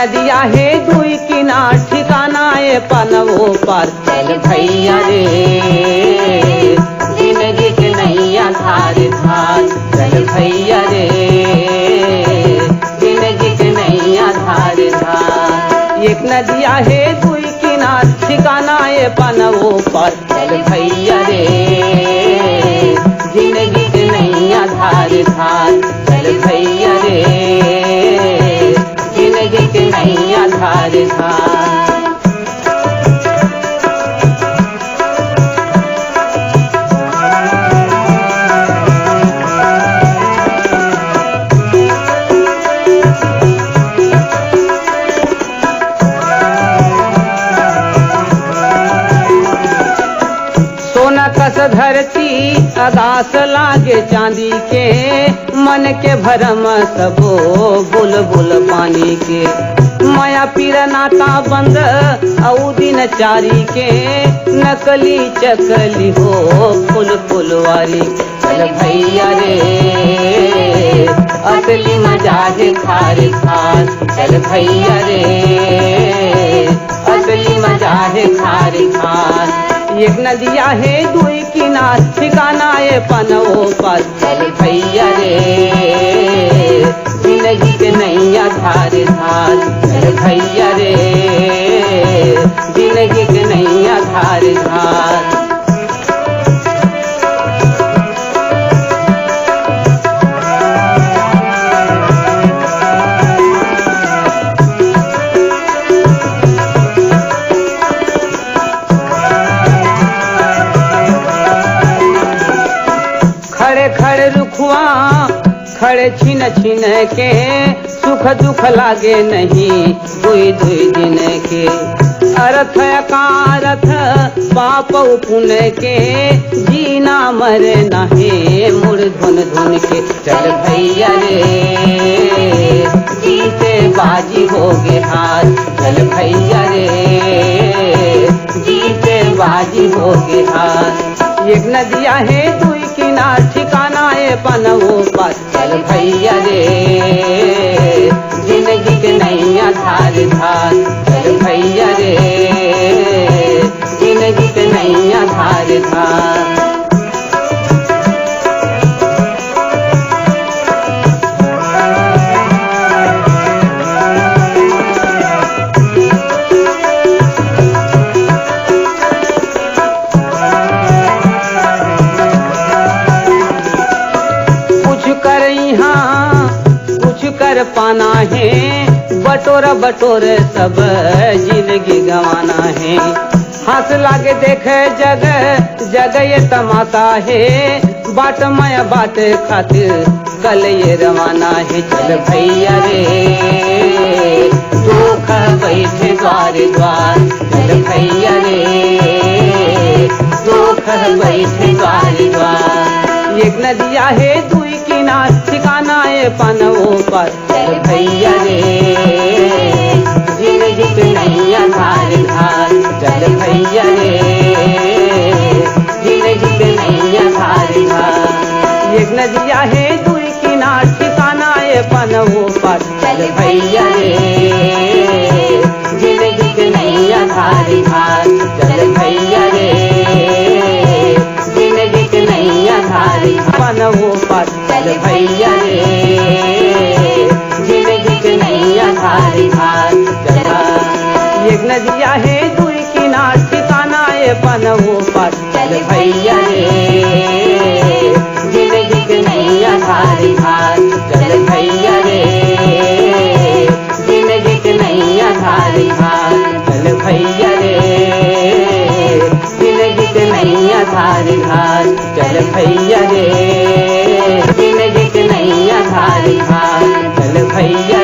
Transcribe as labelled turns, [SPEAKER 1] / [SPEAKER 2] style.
[SPEAKER 1] नदिया है दुई किनार ठिकाना है पनवो पर चल भैया रे जिंदगी के नैया धार धार चल भैया रे जिंदगी के नैया धार धार। एक नदिया है दुई किनार ठिकाना है पनवो पर चल भैया रे जिंदगी के नैया धार धार चल भैया रे जिंदगी के नैया धार धार। सोना कस धरती अदास लागे चांदी के मन के भरम सबो बुलबुल पानी के माया पीर नाता बंद औ दिन चारी के नकली चकली हो फुल फुलवारी चल भैया रे असली मजा है खार खार चल भैया रे असली मजा है खार खार। एक नदिया है दुई किनार ठिकाना है पनवो पर चल भैया रे जिंदगी के नैया धार धार चल भैया रे जिंदगी के नैया धार धार। खड़े खड़े रुखवा खड़े छिन छिन के सुख दुख लागे नहीं दुई दुई दिन के अर्थ अकारथ पाप पुण्य के जीना मरे नहे मुड़ धुन धुन के चल भैया रे जीते बाजी होगे हार चल भैया रे जीते बाजी होगे हार। एक नदिया है दुई किनार ठिकाना है पनवो पर चल भैया रे जिंदगी के नैया धार धार चल भैया रे जिंदगी के नैया धार धार। कर पाना है बटोर बटोर सब जिंदगी गंवाना है हाथ लागे देखे जगह जगह ये तमाशा है बाट माया बाट खातिर कल ये रवाना है चल भैया रे दुख बैठे द्वार द्वार चल भैया रे दुख बैठे द्वार द्वार। एक नदिया है दुई किनार ठिकाना है पनवो पर चल भैया रे जिंदगी के नैया धार धार चल भैया रे जिंदगी के नैया धार धार। एक नदिया है दुई किनार ठिकाना है पनवो पर चल भैया रे जिंदगी के नैया धार धार चल भैया रे जिंदगी के नैया धार पनवो पर चल भैया रे जिंदगी के नैया धार धार चल। एक नदिया है दुई किनार ठिकाना है पनवो पर चल भैया रे जिंदगी के नैया धार धार चल भैया रे जिंदगी के नैया धार धार चल भैया रे जिंदगी के नैया धार धार चल भैया रे जिंदगी के नैया धार धार चल भैया